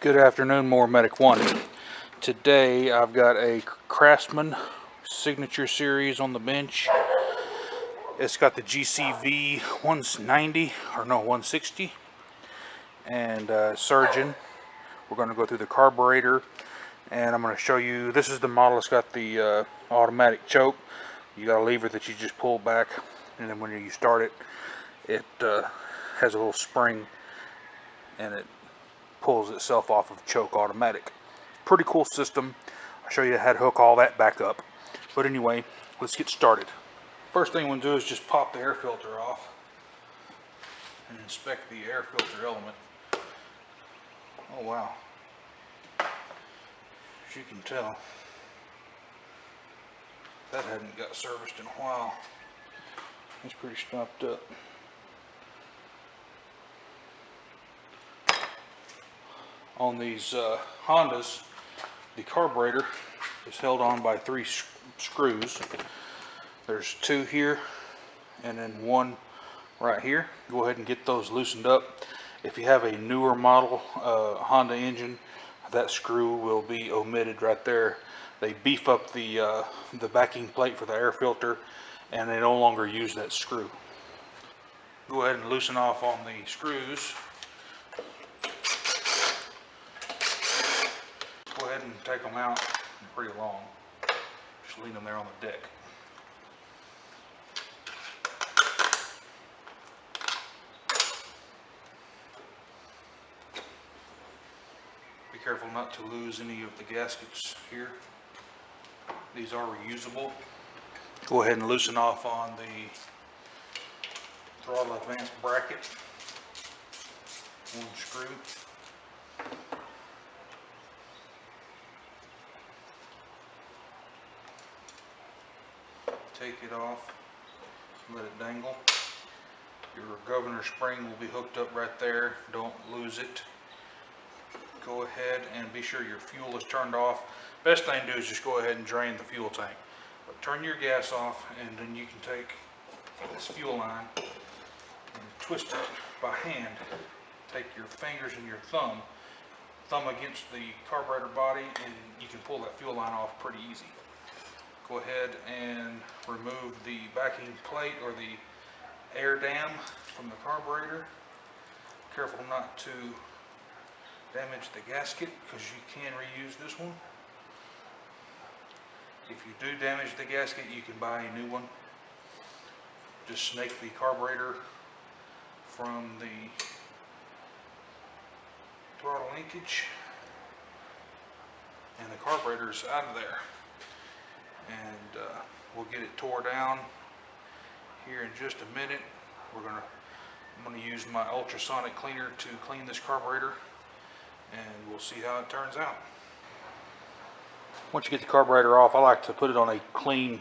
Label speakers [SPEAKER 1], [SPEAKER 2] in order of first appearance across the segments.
[SPEAKER 1] Good afternoon, More Medic 1. Today I've got a Craftsman Signature Series on the bench. It's got the GCV 190, or no, 160, and Surgeon. We're going to go through the carburetor, and I'm going to show you, this is the model that's got the automatic choke. You got a lever that you just pull back, and then when you start it, it has a little spring, and it pulls itself off of choke automatic. Pretty cool system. I'll show you how to hook all that back up. But anyway, let's get started. First thing we'll do is just pop the air filter off and inspect the air filter element. Oh wow. As you can tell, that hadn't got serviced in a while. It's pretty stopped up. On these Hondas, the carburetor is held on by 3 screws. There's 2 here and then 1 right here. Go ahead and get those loosened up. If you have a newer model Honda engine, that screw will be omitted right there. They beef up the backing plate for the air filter, and they no longer use that screw. Go ahead and loosen off on the screws. Go ahead and take them out. They're pretty long. Just leave them there on the deck. Be careful not to lose any of the gaskets here. These are reusable. Go ahead and loosen off on the throttle advance bracket. 1 screw. Take it off, let it dangle. Your governor spring will be hooked up right there. Don't lose it. Go ahead and be sure your fuel is turned off. Best thing to do is just go ahead and drain the fuel tank. But turn your gas off, and then you can take this fuel line and twist it by hand. Take your fingers and your thumb against the carburetor body, and you can pull that fuel line off pretty easy. Go ahead and remove the backing plate or the air dam from the carburetor. Careful not to damage the gasket, because you can reuse this one. If you do damage the gasket, you can buy a new one. Just snake the carburetor from the throttle linkage, and the carburetor's out of there. And we'll get it tore down here in just a minute. I'm going to use my ultrasonic cleaner to clean this carburetor, and we'll see how it turns out. Once you get the carburetor off, I like to put it on a clean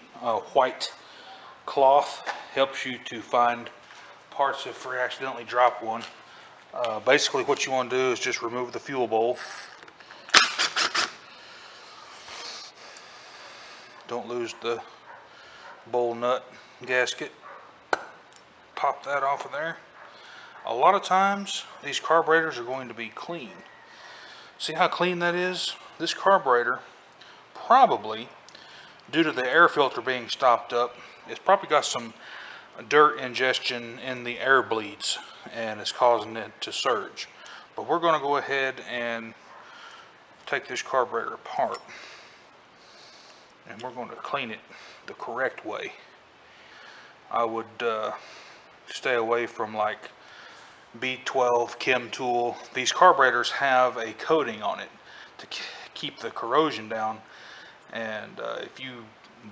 [SPEAKER 1] white cloth. Helps you to find parts if you accidentally drop one. Basically what you want to do is just remove the fuel bowl. Don't lose the bowl nut gasket. Pop that off of there. A lot of times these carburetors are going to be clean. See how clean that is? This carburetor, probably due to the air filter being stopped up, it's probably got some dirt ingestion in the air bleeds, and it's causing it to surge. But we're going to go ahead and take this carburetor apart, and we're going to clean it the correct way. I would stay away from like B12 Chem Tool. These carburetors have a coating on it to keep the corrosion down, and if you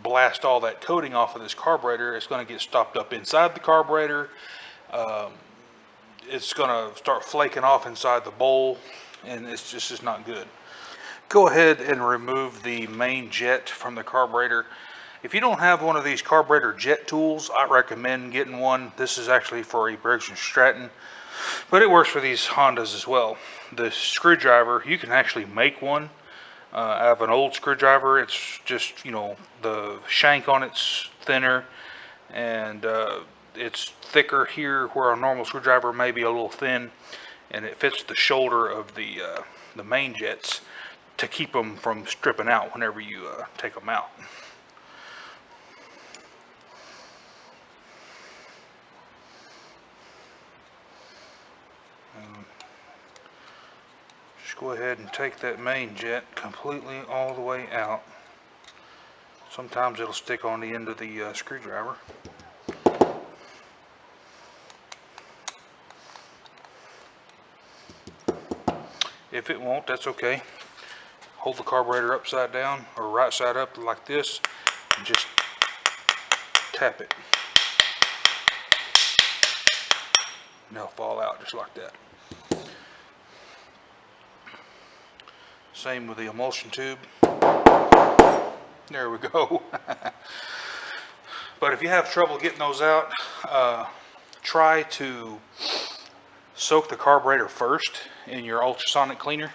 [SPEAKER 1] blast all that coating off of this carburetor, it's going to get stopped up inside the carburetor. It's going to start flaking off inside the bowl, and it's just not good. Go ahead and remove the main jet from the carburetor. If you don't have one of these carburetor jet tools, I recommend getting one. This is actually for a Briggs & Stratton, but it works for these Hondas as well. The screwdriver, you can actually make one out of an old screwdriver. It's just, you know, the shank on it's thinner, and it's thicker here where a normal screwdriver may be a little thin. and it fits the shoulder of the main jets to keep them from stripping out whenever you take them out. Just go ahead and take that main jet completely all the way out. Sometimes it'll stick on the end of the screwdriver. If it won't, that's okay. Hold the carburetor upside down or right side up like this and just tap it. And they'll fall out just like that. Same with the emulsion tube. There we go. But if you have trouble getting those out, try to soak the carburetor first in your ultrasonic cleaner,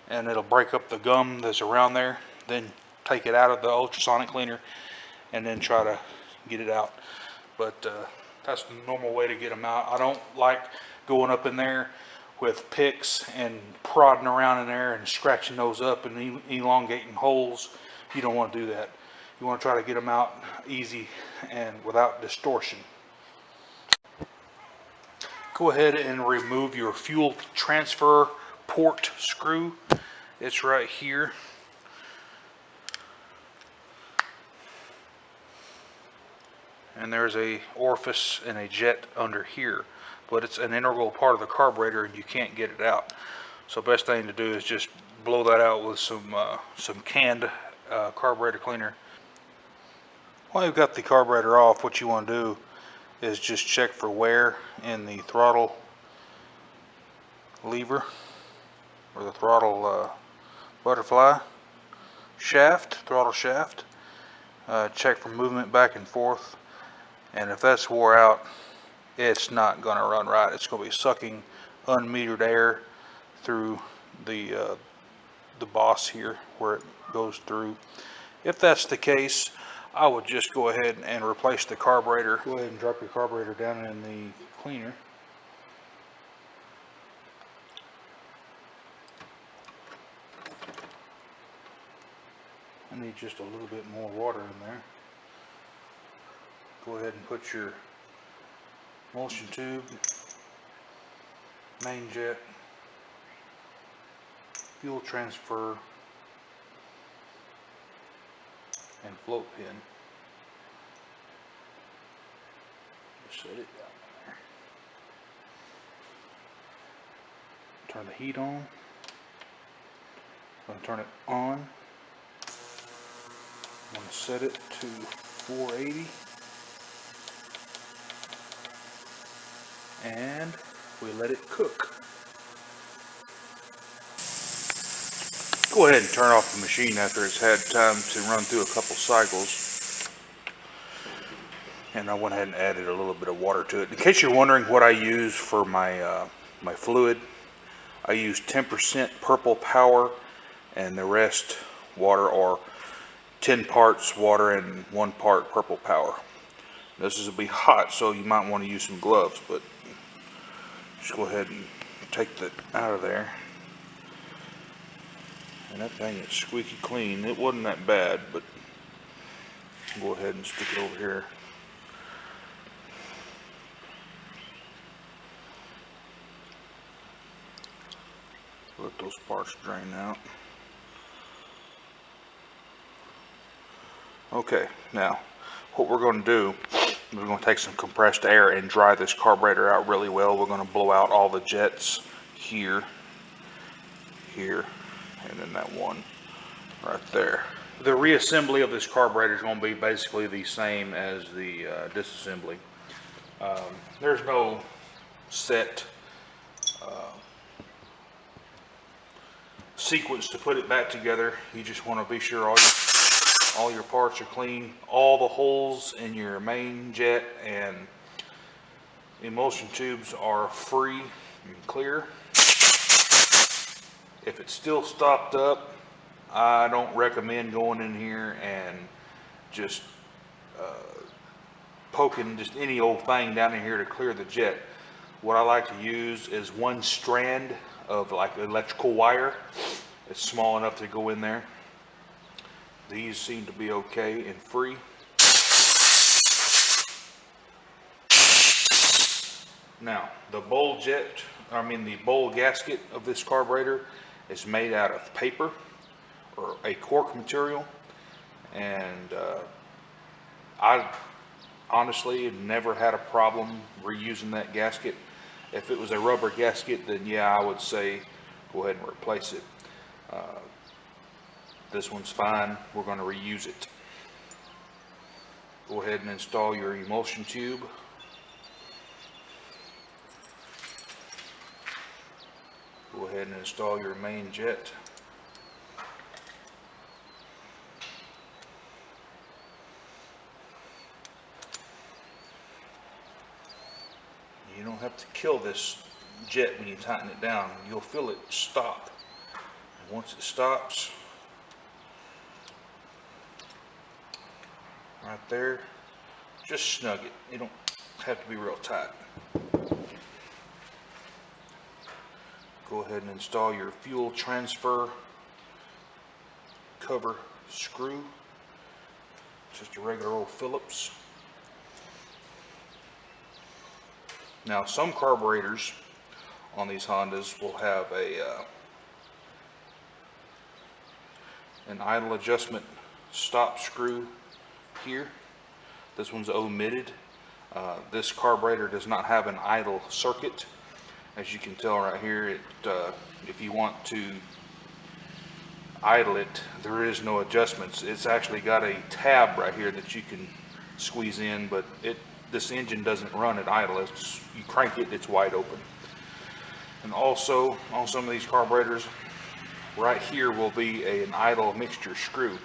[SPEAKER 1] and it'll break up the gum that's around there. Then take it out of the ultrasonic cleaner and then try to get it out. But that's the normal way to get them out. I don't like going up in there with picks and prodding around in there and scratching those up and elongating holes. You don't want to do that. You want to try to get them out easy and without distortion. Go ahead and remove your fuel transfer port screw. It's right here. And there's a orifice and a jet under here, but it's an integral part of the carburetor and you can't get it out. So best thing to do is just blow that out with some canned carburetor cleaner. While you've got the carburetor off, what you want to do is just check for wear in the throttle lever or the throttle butterfly shaft, throttle shaft. Check for movement back and forth, and if that's wore out, it's not going to run right. It's going to be sucking unmetered air through the boss here where it goes through. If that's the case, I would just go ahead and replace the carburetor. Go ahead and drop your carburetor down in the cleaner. I need just a little bit more water in there. Go ahead and put your emulsion tube, main jet, fuel transfer, and float pin. Just set it down there. Turn the heat on. I'm going to turn it on. I'm going to set it to 480. And we let it cook. Go ahead and turn off the machine after it's had time to run through a couple cycles. And I went ahead and added a little bit of water to it. In case you're wondering what I use for my my fluid, I use 10% purple power and the rest water, or 10 parts water and 1 part purple power. This is going to be hot, so you might want to use some gloves, but just go ahead and take that out of there. And that thing is squeaky clean. It wasn't that bad, but go ahead and stick it over here. Let those parts drain out. Okay, now what we're going to do is we're going to take some compressed air and dry this carburetor out really well. We're going to blow out all the jets here, here, and then that one right there. The reassembly of this carburetor is going to be basically the same as the disassembly. There's no set sequence to put it back together. You just want to be sure all your parts are clean. All the holes in your main jet and emulsion tubes are free and clear. If it's still stopped up, I don't recommend going in here and just poking just any old thing down in here to clear the jet. What I like to use is one strand of like electrical wire. It's small enough to go in there. These seem to be okay and free. Now, the bowl gasket of this carburetor is made out of paper or a cork material, and I honestly have never had a problem reusing that gasket. If it was a rubber gasket, then yeah, I would say go ahead and replace it. This one's fine. We're going to reuse it. Go ahead and install your emulsion tube. Go ahead and install your main jet. You don't have to kill this jet when you tighten it down. You'll feel it stop. And once it stops, right there, just snug it. You don't have to be real tight. Go ahead and install your fuel transfer cover screw. Just a regular old Phillips. Now, some carburetors on these Hondas will have an idle adjustment stop screw here. This one's omitted. This carburetor does not have an idle circuit. As you can tell right here, if you want to idle it, there is no adjustments. It's actually got a tab right here that you can squeeze in, but this engine doesn't run at idle. You crank it, it's wide open. And also, on some of these carburetors, right here will be an idle mixture screw.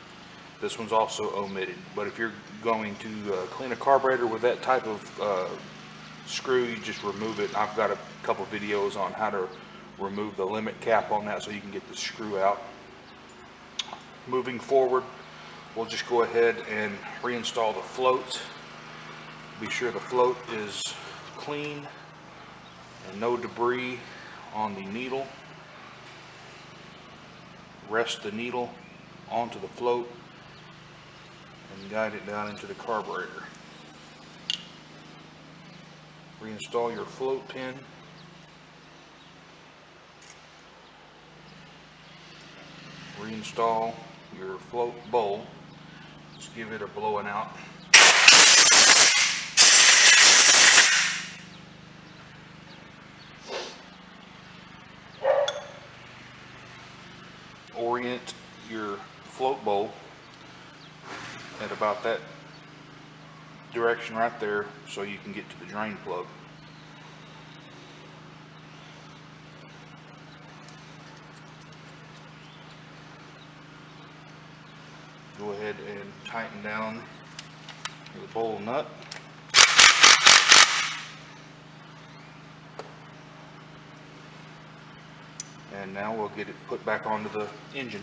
[SPEAKER 1] This one's also omitted. But if you're going to clean a carburetor with that type of screw, you just remove it. I've got a couple videos on how to remove the limit cap on that so you can get the screw out. Moving forward, we'll just go ahead and reinstall the float. Be sure the float is clean and no debris on the needle. Rest the needle onto the float and guide it down into the carburetor. Reinstall your float pin. Reinstall your float bowl. Just give it a blowing out. Orient your float bowl at about that direction right there so you can get to the drain plug. Go ahead and tighten down the bowl nut. And now we'll get it put back onto the engine.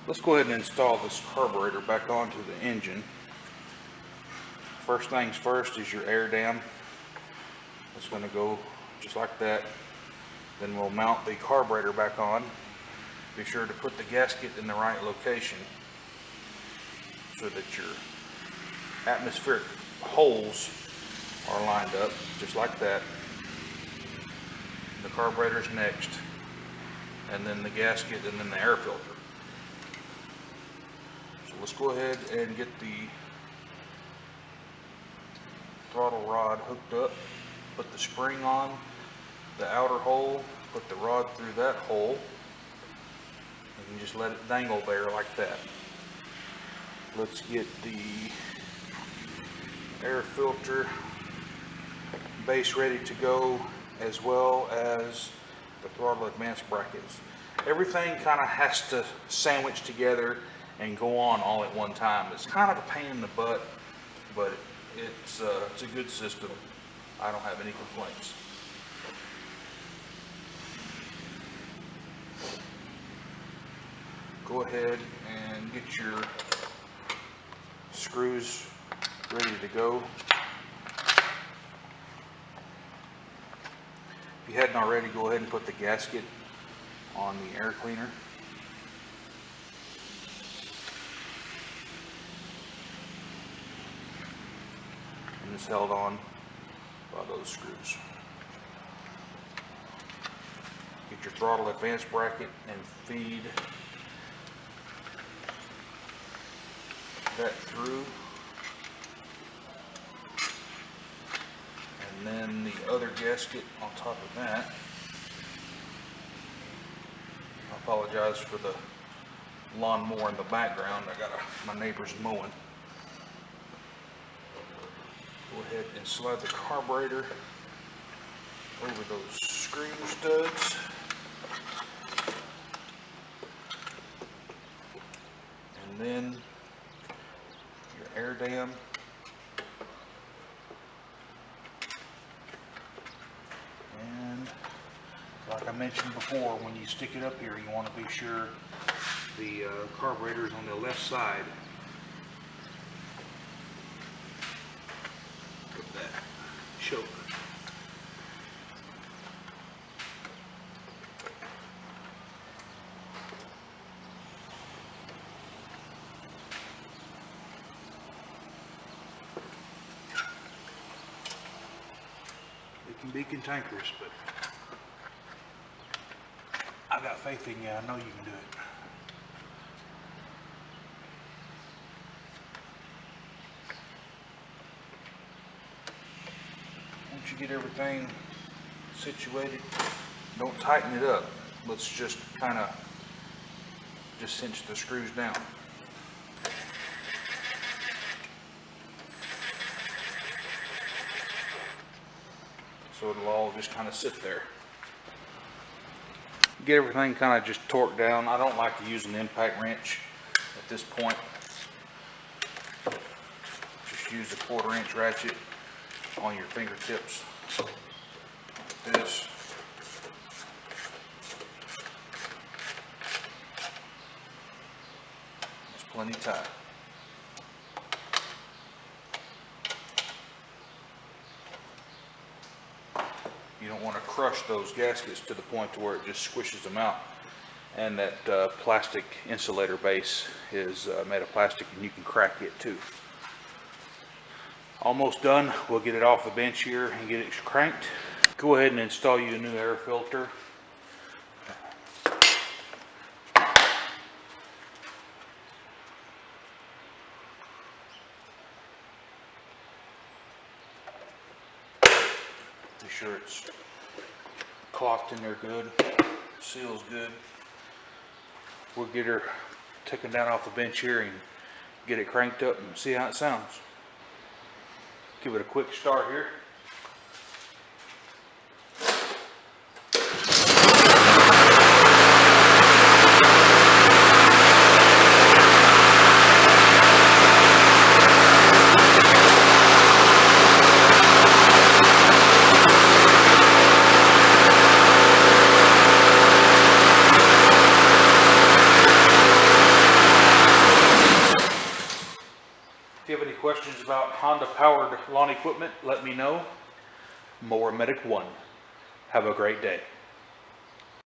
[SPEAKER 1] Let's go ahead and install this carburetor back onto the engine. First things first is your air dam. It's going to go just like that. Then we'll mount the carburetor back on. Be sure to put the gasket in the right location so that your atmospheric holes are lined up just like that. The carburetor's next, and then the gasket, and then the air filter. So let's go ahead and get the throttle rod hooked up. Put the spring on the outer hole, put the rod through that hole, and just let it dangle there like that. Let's get the air filter base ready to go, as well as the throttle advance brackets. Everything kind of has to sandwich together and go on all at one time. It's kind of a pain in the butt, but it's a good system. I don't have any complaints. Go ahead and get your screws ready to go. If you hadn't already, go ahead and put the gasket on the air cleaner. And it's held on by those screws. Get your throttle advance bracket and feed that through. And then the other gasket on top of that. I apologize for the lawnmower in the background. I got my neighbor's mowing. Go ahead and slide the carburetor over those screw studs. And then your air dam. And like I mentioned before, when you stick it up here, you want to be sure the carburetor is on the left side of that choke. It can be cantankerous, but I got faith in you. I know you can do it. Once you get everything situated, don't tighten it up. Let's just kind of cinch the screws down. So it'll all just kind of sit there. Get everything kind of just torqued down. I don't like to use an impact wrench at this point. Just use a 1/4 inch ratchet on your fingertips like this. It's plenty tight. You don't want to crush those gaskets to the point to where it just squishes them out. And that plastic insulator base is made of plastic, and you can crack it too. Almost done. We'll get it off the bench here and get it cranked. Go ahead and install you a new air filter. Be sure it's clocked in there good, seals good. We'll get her taken down off the bench here and get it cranked up and see how it sounds. Give it a quick start here. If you have any questions about Honda powered lawn equipment, let me know. Mower Medic 1. Have a great day.